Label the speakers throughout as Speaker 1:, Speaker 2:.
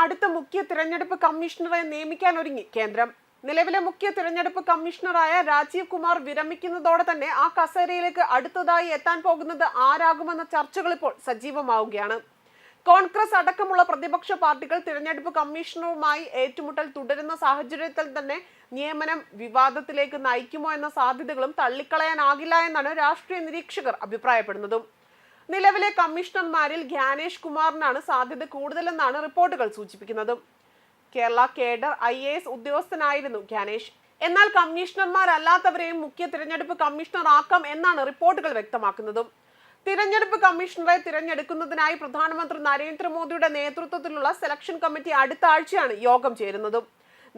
Speaker 1: അടുത്ത മുഖ്യ തിരഞ്ഞെടുപ്പ് കമ്മീഷണറെ നിയമിക്കാൻ ഒരുങ്ങി കേന്ദ്രം. നിലവിലെ മുഖ്യ തിരഞ്ഞെടുപ്പ് കമ്മീഷണറായ രാജീവ് കുമാർ വിരമിക്കുന്നതോടെ തന്നെ ആ കസേരയിലേക്ക് അടുത്തതായി എത്താൻ പോകുന്നത് ആരാകുമെന്ന ചർച്ചകൾ ഇപ്പോൾ സജീവമാവുകയാണ്. കോൺഗ്രസ് അടക്കമുള്ള പ്രതിപക്ഷ പാർട്ടികൾ തിരഞ്ഞെടുപ്പ് കമ്മീഷണറുമായി ഏറ്റുമുട്ടൽ തുടരുന്ന സാഹചര്യത്തിൽ തന്നെ നിയമനം വിവാദത്തിലേക്ക് നയിക്കുമോ എന്ന സാധ്യതകളും തള്ളിക്കളയാനാകില്ല എന്നാണ് രാഷ്ട്രീയ നിരീക്ഷകർ അഭിപ്രായപ്പെടുന്നതും. നിലവിലെ കമ്മീഷണർമാരിൽ ജ്ഞാനേഷ് കുമാറിനാണ് സാധ്യത കൂടുതലെന്നാണ് റിപ്പോർട്ടുകൾ സൂചിപ്പിക്കുന്നത്. കേരള കേഡർ IAS ഉദ്യോഗസ്ഥനായിരുന്നു ജ്ഞാനേഷ്. എന്നാൽ കമ്മീഷണർമാരല്ലാത്തവരെയും മുഖ്യ തിരഞ്ഞെടുപ്പ് കമ്മീഷണർ ആക്കാം എന്നാണ് റിപ്പോർട്ടുകൾ വ്യക്തമാക്കുന്നതും. തിരഞ്ഞെടുപ്പ് കമ്മീഷണറെ തിരഞ്ഞെടുക്കുന്നതിനായി പ്രധാനമന്ത്രി നരേന്ദ്രമോദിയുടെ നേതൃത്വത്തിലുള്ള സെലക്ഷൻ കമ്മിറ്റി അടുത്ത ആഴ്ചയാണ് യോഗം ചേരുന്നതും.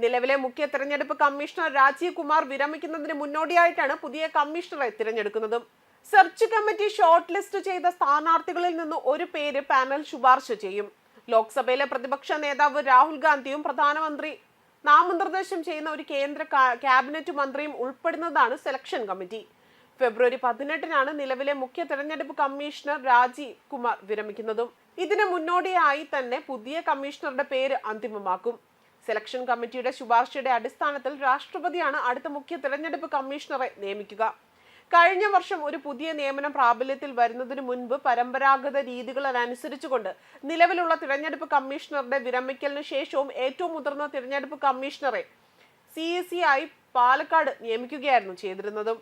Speaker 1: നിലവിലെ മുഖ്യ തിരഞ്ഞെടുപ്പ് കമ്മീഷണർ രാജീവ് കുമാർ വിരമിക്കുന്നതിന് മുന്നോടിയായിട്ടാണ് പുതിയ കമ്മീഷണറെ തിരഞ്ഞെടുക്കുന്നതും. സെർച്ച് കമ്മിറ്റി ഷോർട്ട് ലിസ്റ്റ് ചെയ്ത സ്ഥാനാർത്ഥികളിൽ നിന്ന് ഒരു പേര് പാനൽ ശുപാർശ ചെയ്യും. ലോക്സഭയിലെ പ്രതിപക്ഷ നേതാവ് രാഹുൽ ഗാന്ധിയും പ്രധാനമന്ത്രി നാമനിർദ്ദേശം ചെയ്യുന്ന ഒരു കേന്ദ്ര ക്യാബിനറ്റ് മന്ത്രിയും ഉൾപ്പെടുന്നതാണ് സെലക്ഷൻ കമ്മിറ്റി. ഫെബ്രുവരി 18-നാണ് നിലവിലെ മുഖ്യ തെരഞ്ഞെടുപ്പ് കമ്മീഷണർ രാജീവ് കുമാർ വിരമിക്കുന്നതും. ഇതിന് മുന്നോടിയായി തന്നെ പുതിയ കമ്മീഷണറുടെ പേര് അന്തിമമാക്കും. സെലക്ഷൻ കമ്മിറ്റിയുടെ ശുപാർശയുടെ അടിസ്ഥാനത്തിൽ രാഷ്ട്രപതിയാണ് അടുത്ത മുഖ്യ തെരഞ്ഞെടുപ്പ് കമ്മീഷണറെ നിയമിക്കുക. കഴിഞ്ഞ വർഷം ഒരു പുതിയ നിയമനം പ്രാബല്യത്തിൽ വരുന്നതിന് മുൻപ് പരമ്പരാഗത രീതികൾ അനുസരിച്ചുകൊണ്ട് നിലവിലുള്ള തിരഞ്ഞെടുപ്പ് കമ്മീഷണറുടെ വിരമിക്കലിന് ശേഷവും ഏറ്റവും മുതിർന്ന തിരഞ്ഞെടുപ്പ് കമ്മീഷണറെ CEC ആയി പാലക്കാട് നിയമിക്കുകയായിരുന്നു ചെയ്തിരുന്നതും.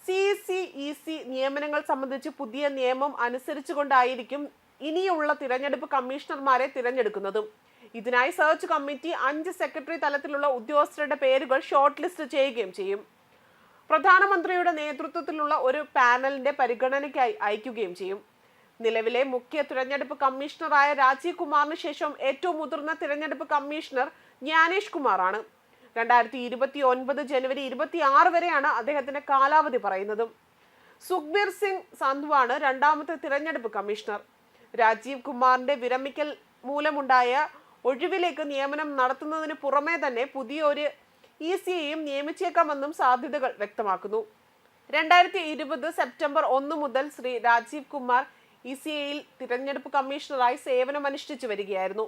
Speaker 1: CEC നിയമനങ്ങൾ സംബന്ധിച്ച് പുതിയ നിയമം അനുസരിച്ചുകൊണ്ടായിരിക്കും ഇനിയുള്ള തിരഞ്ഞെടുപ്പ് കമ്മീഷണർമാരെ തിരഞ്ഞെടുക്കുന്നതും. ഇതിനായി സെർച്ച് കമ്മിറ്റി 5 സെക്രട്ടറി തലത്തിലുള്ള ഉദ്യോഗസ്ഥരുടെ പേരുകൾ ഷോർട്ട് ലിസ്റ്റ് ചെയ്യുകയും ചെയ്യും. പ്രധാനമന്ത്രിയുടെ നേതൃത്വത്തിലുള്ള ഒരു പാനലിന്റെ പരിഗണനയ്ക്കായി അയക്കുകയും ചെയ്യും. നിലവിലെ മുഖ്യ തിരഞ്ഞെടുപ്പ് കമ്മീഷണറായ രാജീവ് കുമാറിന് ശേഷം ഏറ്റവും മുതിർന്ന തിരഞ്ഞെടുപ്പ് കമ്മീഷണർ ജ്ഞാനേഷ് കുമാറാണ്. 2029 ജനുവരി 26 വരെയാണ് അദ്ദേഹത്തിന്റെ കാലാവധി പറയുന്നത്. സുഖ്ബീർ സിംഗ് സന്ധുവാണ് രണ്ടാമത്തെ തിരഞ്ഞെടുപ്പ് കമ്മീഷണർ. രാജീവ് കുമാറിന്റെ വിരമിക്കൽ മൂലമുണ്ടായ ഒഴിവിലേക്ക് നിയമനം നടത്തുന്നതിന് പുറമെ തന്നെ പുതിയൊരു ECയെയും നിയമിച്ചേക്കാമെന്നും സാധ്യതകൾ വ്യക്തമാക്കുന്നു. 2020 സെപ്റ്റംബർ 1 മുതൽ ശ്രീ രാജീവ് കുമാർ ECയിൽ തിരഞ്ഞെടുപ്പ് കമ്മീഷണറായി സേവനമനുഷ്ഠിച്ചു വരികയായിരുന്നു.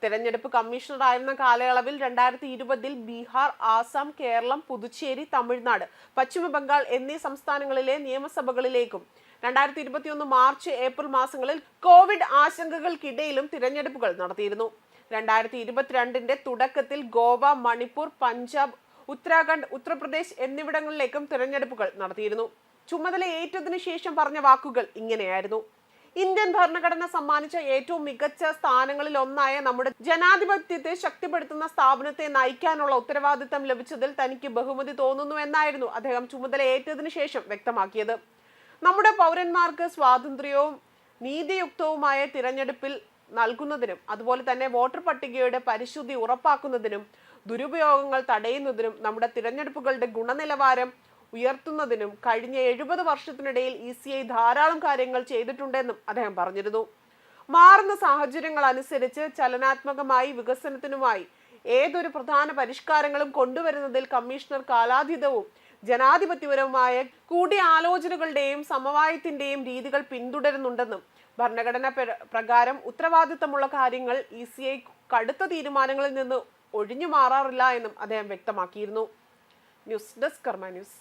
Speaker 1: തിരഞ്ഞെടുപ്പ് കമ്മീഷണറായിരുന്ന കാലയളവിൽ 2020 ബീഹാർ, ആസാം, കേരളം, പുതുച്ചേരി, തമിഴ്നാട്, പശ്ചിമ ബംഗാൾ എന്നീ സംസ്ഥാനങ്ങളിലെ നിയമസഭകളിലേക്കും 2021 മാർച്ച്, ഏപ്രിൽ മാസങ്ങളിൽ കോവിഡ് ആശങ്കകൾക്കിടയിലും തിരഞ്ഞെടുപ്പുകൾ നടത്തിയിരുന്നു. 2022 തുടക്കത്തിൽ ഗോവ, മണിപ്പൂർ, പഞ്ചാബ്, ഉത്തരാഖണ്ഡ്, ഉത്തർപ്രദേശ് എന്നിവിടങ്ങളിലേക്കും തിരഞ്ഞെടുപ്പുകൾ നടത്തിയിരുന്നു. ചുമതല ഏറ്റതിനു ശേഷം പറഞ്ഞ വാക്കുകൾ ഇങ്ങനെയായിരുന്നു: ഇന്ത്യൻ ഭരണഘടന സമ്മാനിച്ച ഏറ്റവും മികച്ച സ്ഥാനങ്ങളിൽ ഒന്നായ നമ്മുടെ ജനാധിപത്യത്തെ ശക്തിപ്പെടുത്തുന്ന സ്ഥാപനത്തെ നയിക്കാനുള്ള ഉത്തരവാദിത്തം ലഭിച്ചതിൽ തനിക്ക് ബഹുമതി തോന്നുന്നു എന്നായിരുന്നു അദ്ദേഹം ചുമതല ഏറ്റതിനു ശേഷം വ്യക്തമാക്കിയത്. നമ്മുടെ പൗരന്മാർക്ക് സ്വാതന്ത്ര്യവും നീതിയുക്തവുമായ തിരഞ്ഞെടുപ്പിൽ നൽകുന്നതിനും അതുപോലെ തന്നെ വോട്ടർ പട്ടികയുടെ പരിശുദ്ധി ഉറപ്പാക്കുന്നതിനും ദുരുപയോഗങ്ങൾ തടയുന്നതിനും നമ്മുടെ തിരഞ്ഞെടുപ്പുകളുടെ ഗുണനിലവാരം ഉയർത്തുന്നതിനും കഴിഞ്ഞ 70 വർഷത്തിനിടയിൽ ECI ധാരാളം കാര്യങ്ങൾ ചെയ്തിട്ടുണ്ടെന്നും അദ്ദേഹം പറഞ്ഞിരുന്നു. മാറുന്ന സാഹചര്യങ്ങൾ അനുസരിച്ച് ചലനാത്മകമായി വികസനത്തിനുമായി ഏതൊരു പ്രധാന പരിഷ്കാരങ്ങളും കൊണ്ടുവരുന്നതിൽ കമ്മീഷണർ കാലാതീതവും ജനാധിപത്യപരവുമായ കൂടിയാലോചനകളുടെയും സമവായത്തിന്റെയും രീതികൾ പിന്തുടരുന്നുണ്ടെന്നും ഭരണഘടന പ്രകാരം ഉത്തരവാദിത്തമുള്ള കാര്യങ്ങൾ ECI കടുത്ത തീരുമാനങ്ങളിൽ നിന്ന് ഒഴിഞ്ഞു മാറാറില്ല എന്നും അദ്ദേഹം വ്യക്തമാക്കിയിരുന്നു. ന്യൂസ് ഡെസ്ക് കർമ്മ ന്യൂസ്.